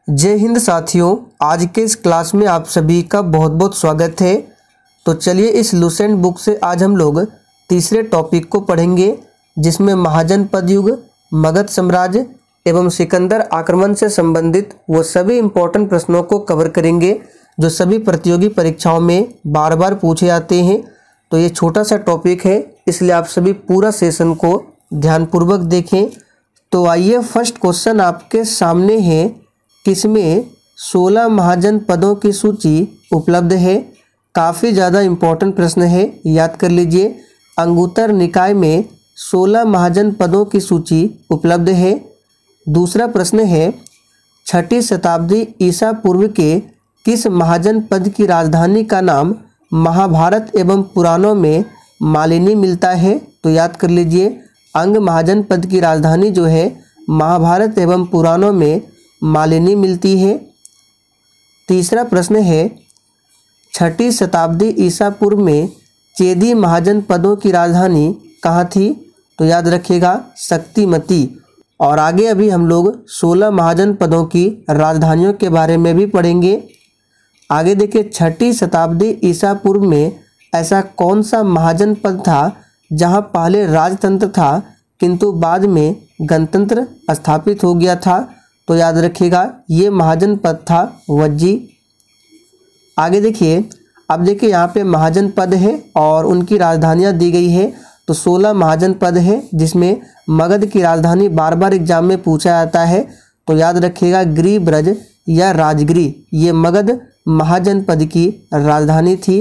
जय हिंद साथियों, आज के इस क्लास में आप सभी का बहुत बहुत स्वागत है। तो चलिए इस लुसेंट बुक से आज हम लोग तीसरे टॉपिक को पढ़ेंगे, जिसमें महाजनपद युग, मगध साम्राज्य एवं सिकंदर आक्रमण से संबंधित वो सभी इम्पोर्टेंट प्रश्नों को कवर करेंगे जो सभी प्रतियोगी परीक्षाओं में बार बार पूछे जाते हैं। तो ये छोटा सा टॉपिक है, इसलिए आप सभी पूरा सेशन को ध्यानपूर्वक देखें। तो आइए, फर्स्ट क्वेश्चन आपके सामने है, किसमें 16 महाजनपदों की सूची उपलब्ध है। काफ़ी ज़्यादा इम्पोर्टेंट प्रश्न है, याद कर लीजिए। अंगुत्तर निकाय में 16 महाजनपदों की सूची उपलब्ध है। दूसरा प्रश्न है, 6ठी शताब्दी ईसा पूर्व के किस महाजनपद की राजधानी का नाम महाभारत एवं पुराणों में मालिनी मिलता है। तो याद कर लीजिए, अंग महाजनपद की राजधानी जो है महाभारत एवं पुराणों में मालिनी मिलती है। तीसरा प्रश्न है, 6ठी शताब्दी ईसा पूर्व में चेदी महाजनपदों की राजधानी कहाँ थी। तो याद रखिएगा, शक्तिमती। और आगे अभी हम लोग 16 महाजनपदों की राजधानियों के बारे में भी पढ़ेंगे। आगे देखिए, 6ठी शताब्दी ईसा पूर्व में ऐसा कौन सा महाजनपद था जहाँ पहले राजतंत्र था किंतु बाद में गणतंत्र स्थापित हो गया था। तो याद रखिएगा, ये महाजनपद था वज्जी। आगे देखिए, अब देखिए यहाँ पे महाजनपद है और उनकी राजधानियाँ दी गई है। तो 16 महाजनपद है, जिसमें मगध की राजधानी बार बार एग्जाम में पूछा जाता है। तो याद रखिएगा, गिरि ब्रज या राजगिरी, ये मगध महाजनपद की राजधानी थी।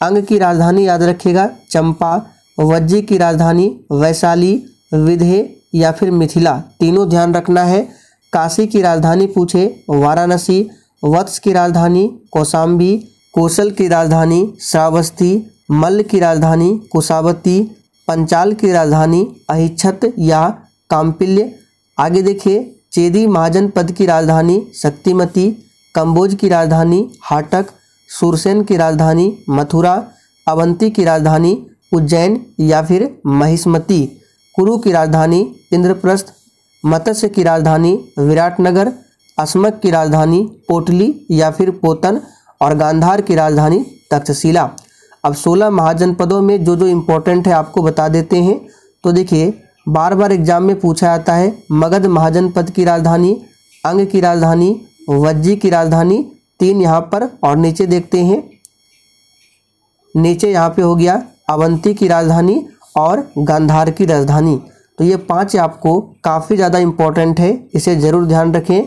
अंग की राजधानी याद रखिएगा चंपा, वज्जी की राजधानी वैशाली, विंध्य या फिर मिथिला, तीनों ध्यान रखना है। काशी की राजधानी पूछे वाराणसी, वत्स की राजधानी कौशाम्बी, कोसल की राजधानी श्रावस्ती, मल्ल की राजधानी कुशावती, पंचाल की राजधानी अहिच्छत्र या काम्पिल्य। आगे देखिए, चेदी महाजनपद की राजधानी शक्तिमती, कंबोज की राजधानी हाटक, सुरसेन की राजधानी मथुरा, अवंती की राजधानी उज्जैन या फिर महिष्मती, कुरु की राजधानी इंद्रप्रस्थ, मत्स्य की राजधानी विराटनगर, अस्मक की राजधानी पोटली या फिर पोतन और गांधार की राजधानी तक्षशिला। अब 16 महाजनपदों में जो जो इम्पोर्टेंट है आपको बता देते हैं। तो देखिए, बार बार एग्जाम में पूछा जाता है, मगध महाजनपद की राजधानी, अंग की राजधानी, वज्जी की राजधानी, 3 यहाँ पर। और नीचे देखते हैं, नीचे यहाँ पे हो गया अवंती की राजधानी और गांधार की राजधानी। तो ये 5 आपको काफ़ी ज़्यादा इम्पोर्टेंट है, इसे ज़रूर ध्यान रखें।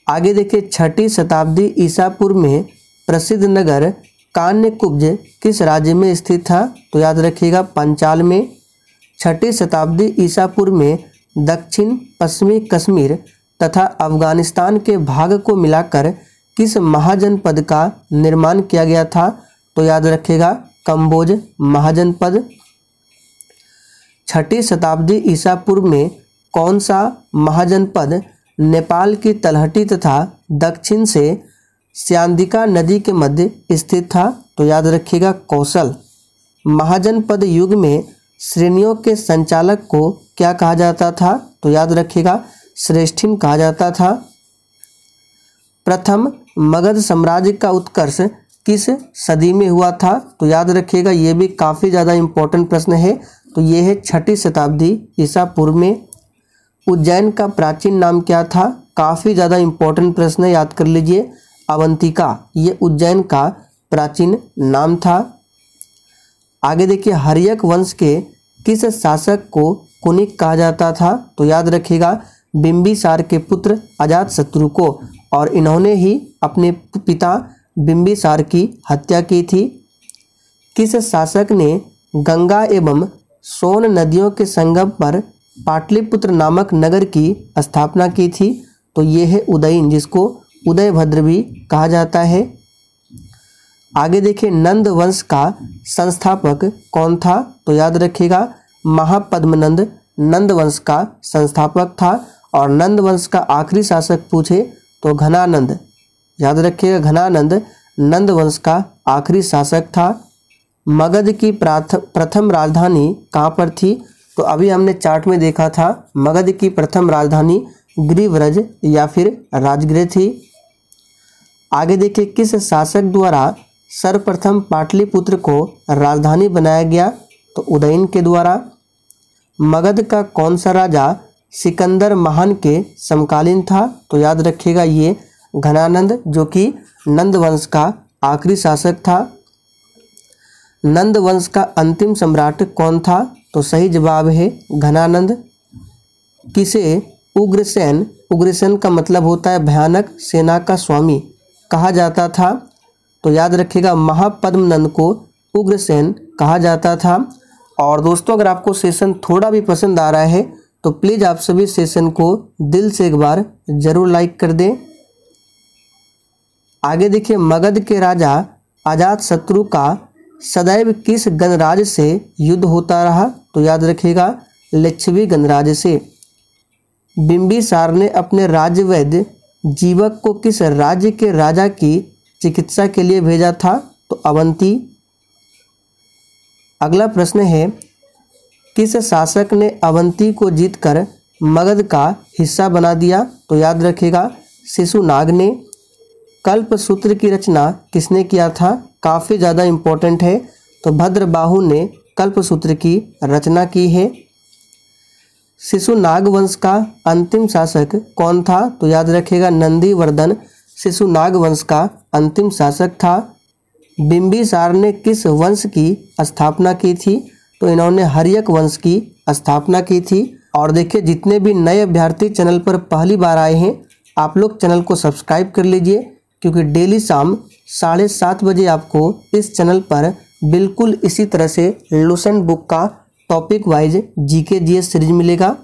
आगे देखिए, 6ठी शताब्दी ईसा पूर्व में प्रसिद्ध नगर कान्यकुब्ज किस राज्य में स्थित था। तो याद रखिएगा, पंचाल में। 6ठी शताब्दी ईसा पूर्व में दक्षिण पश्चिमी कश्मीर तथा अफगानिस्तान के भाग को मिलाकर किस महाजनपद का निर्माण किया गया था। तो याद रखिएगा, कंबोज महाजनपद। 6ठी शताब्दी ईसा पूर्व में कौन सा महाजनपद नेपाल की तलहटी तथा दक्षिण से स्यांदिका नदी के मध्य स्थित था। तो याद रखिएगा, कौशल। महाजनपद युग में श्रेणियों के संचालक को क्या कहा जाता था। तो याद रखिएगा, श्रेष्ठिम कहा जाता था। प्रथम मगध साम्राज्य का उत्कर्ष किस सदी में हुआ था। तो याद रखिएगा, ये भी काफ़ी ज़्यादा इम्पोर्टेंट प्रश्न है। तो ये है 6ठी शताब्दी ईसा पूर्व में। उज्जैन का प्राचीन नाम क्या था। काफ़ी ज़्यादा इम्पोर्टेंट प्रश्न है, याद कर लीजिए, अवंतिका, ये उज्जैन का प्राचीन नाम था। आगे देखिए, हर्यक वंश के किस शासक को कुनिक कहा जाता था। तो याद रखिएगा, बिंबिसार के पुत्र अजातशत्रु को, और इन्होंने ही अपने पिता बिंबिसार की हत्या की थी। किस शासक ने गंगा एवं सोन नदियों के संगम पर पाटलिपुत्र नामक नगर की स्थापना की थी। तो ये है उदयन, जिसको उदयभद्र भी कहा जाता है। आगे देखिए, नंद वंश का संस्थापक कौन था। तो याद रखिएगा, महापद्मनंद नंद वंश का संस्थापक था। और नंद वंश का आखिरी शासक पूछे तो घनानंद, याद रखिएगा, घनानंद नंद वंश का आखिरी शासक था। मगध की प्रथम राजधानी कहाँ पर थी। तो अभी हमने चार्ट में देखा था, मगध की प्रथम राजधानी गिरिव्रज या फिर राजगृह थी। आगे देखिए, किस शासक द्वारा सर्वप्रथम पाटलिपुत्र को राजधानी बनाया गया? तो उदयन के द्वारा। मगध का कौन सा राजा सिकंदर महान के समकालीन था? तो याद रखिएगा ये घनानंद, जो कि नंद वंश का आखिरी शासक था। नंद वंश का अंतिम सम्राट कौन था? तो सही जवाब है घनानंद। किसे उग्रसेन, उग्रसेन का मतलब होता है भयानक सेना का स्वामी, कहा जाता था? तो याद रखिएगा महापद्मनंद को उग्रसेन कहा जाता था। और दोस्तों, अगर आपको सेशन थोड़ा भी पसंद आ रहा है तो प्लीज़ आप सभी सेशन को दिल से एक बार जरूर लाइक कर दें। आगे देखिए, मगध के राजा अजातशत्रु का सदैव किस गणराज्य से युद्ध होता रहा? तो याद रखिएगा लिच्छवी गणराज्य से। बिंबिसार ने अपने राज्य वैद्य जीवक को किस राज्य के राजा की चिकित्सा के लिए भेजा था? तो अवंती। अगला प्रश्न है, किस शासक ने अवंती को जीतकर मगध का हिस्सा बना दिया? तो याद रखिएगा शिशुनाग ने। कल्पसूत्र की रचना किसने किया था? काफ़ी ज़्यादा इम्पोर्टेंट है, तो भद्रबाहु ने कल्पसूत्र की रचना की है। शिशुनाग वंश का अंतिम शासक कौन था? तो याद रखिएगा नंदीवर्धन शिशुनाग वंश का अंतिम शासक था। बिंबिसार ने किस वंश की स्थापना की थी? तो इन्होंने हर्यक वंश की स्थापना की थी। और देखिए, जितने भी नए अभ्यर्थी चैनल पर पहली बार आए हैं, आप लोग चैनल को सब्सक्राइब कर लीजिए, क्योंकि डेली शाम 7:30 बजे आपको इस चैनल पर बिल्कुल इसी तरह से लुसेंट बुक का topic wise GK GS series मिलेगा।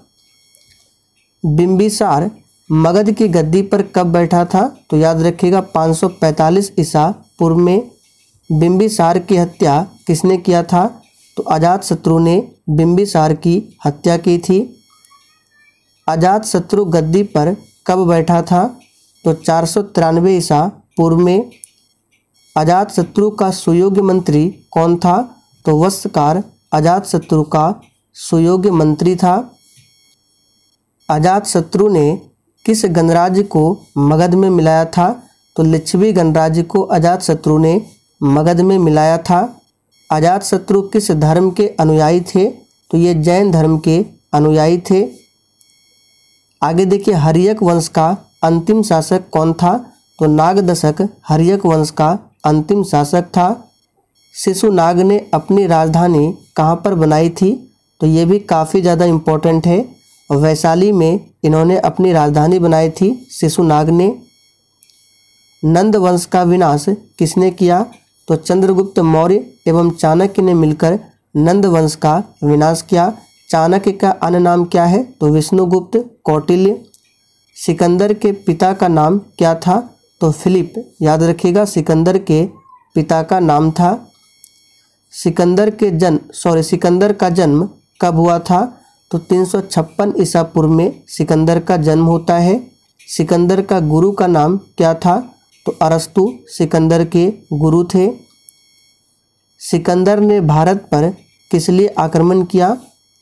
बिंबिसार मगध की गद्दी पर कब बैठा था? तो याद रखिएगा 545 ईसा पूर्व में। बिंबिसार की हत्या किसने किया था? तो अजातशत्रु ने बिंबिसार की हत्या की थी। अजातशत्रु गद्दी पर कब बैठा था? तो 493 ईसा पूर्व में। अजातशत्रु का सुयोग्य मंत्री कौन था? तो वत्सकार अजातशत्रु का सुयोग्य मंत्री था। अजातशत्रु ने किस गणराज्य को मगध में मिलाया था? तो लिच्छवी गणराज्य को अजातशत्रु ने मगध में मिलाया था। अजातशत्रु किस धर्म के अनुयायी थे? तो ये जैन धर्म के अनुयायी थे। आगे देखिए, हर्यक वंश का अंतिम शासक कौन था? तो नागदशक हर्यक वंश का अंतिम शासक था। शिशुनाग ने अपनी राजधानी कहाँ पर बनाई थी? तो ये भी काफ़ी ज़्यादा इम्पोर्टेंट है। वैशाली में इन्होंने अपनी राजधानी बनाई थी शिशुनाग ने। नंद वंश का विनाश किसने किया? तो चंद्रगुप्त मौर्य एवं चाणक्य ने मिलकर नंद वंश का विनाश किया। चाणक्य का अन्य नाम क्या है? तो विष्णुगुप्त कौटिल्य। सिकंदर के पिता का नाम क्या था? तो फिलिप। याद रखिएगा सिकंदर के पिता का नाम था। सिकंदर का जन्म कब हुआ था? तो 356 ईसा पूर्व में सिकंदर का जन्म होता है। सिकंदर का गुरु का नाम क्या था? तो अरस्तु सिकंदर के गुरु थे। सिकंदर ने भारत पर किस लिए आक्रमण किया?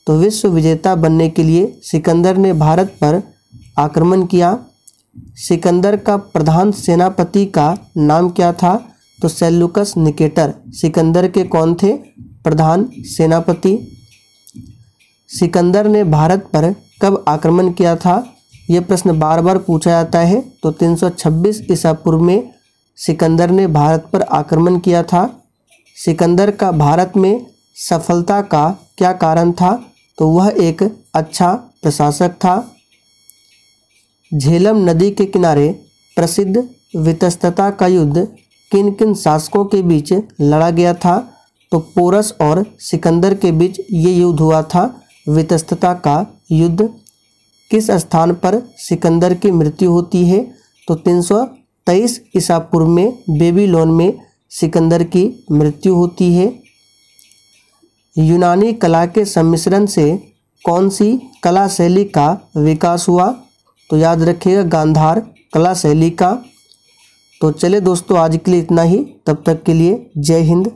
तो विश्व विजेता बनने के लिए सिकंदर ने भारत पर आक्रमण किया। सिकंदर का प्रधान सेनापति का नाम क्या था? तो सेल्यूकस निकेटर सिकंदर के कौन थे? प्रधान सेनापति। सिकंदर ने भारत पर कब आक्रमण किया था? ये प्रश्न बार बार पूछा जाता है। तो 326 ईसा पूर्व में सिकंदर ने भारत पर आक्रमण किया था। सिकंदर का भारत में सफलता का क्या कारण था? तो वह एक अच्छा प्रशासक था। झेलम नदी के किनारे प्रसिद्ध वितस्तता का युद्ध किन किन शासकों के बीच लड़ा गया था? तो पोरस और सिकंदर के बीच ये युद्ध हुआ था, वितस्तता का युद्ध। किस स्थान पर सिकंदर की मृत्यु होती है? तो 323 ईसा पूर्व में बेबीलोन में सिकंदर की मृत्यु होती है। यूनानी कला के सम्मिश्रण से कौन सी कला शैली का विकास हुआ? तो याद रखिएगा गांधार कला शैली का। तो चले दोस्तों, आज के लिए इतना ही। तब तक के लिए जय हिंद।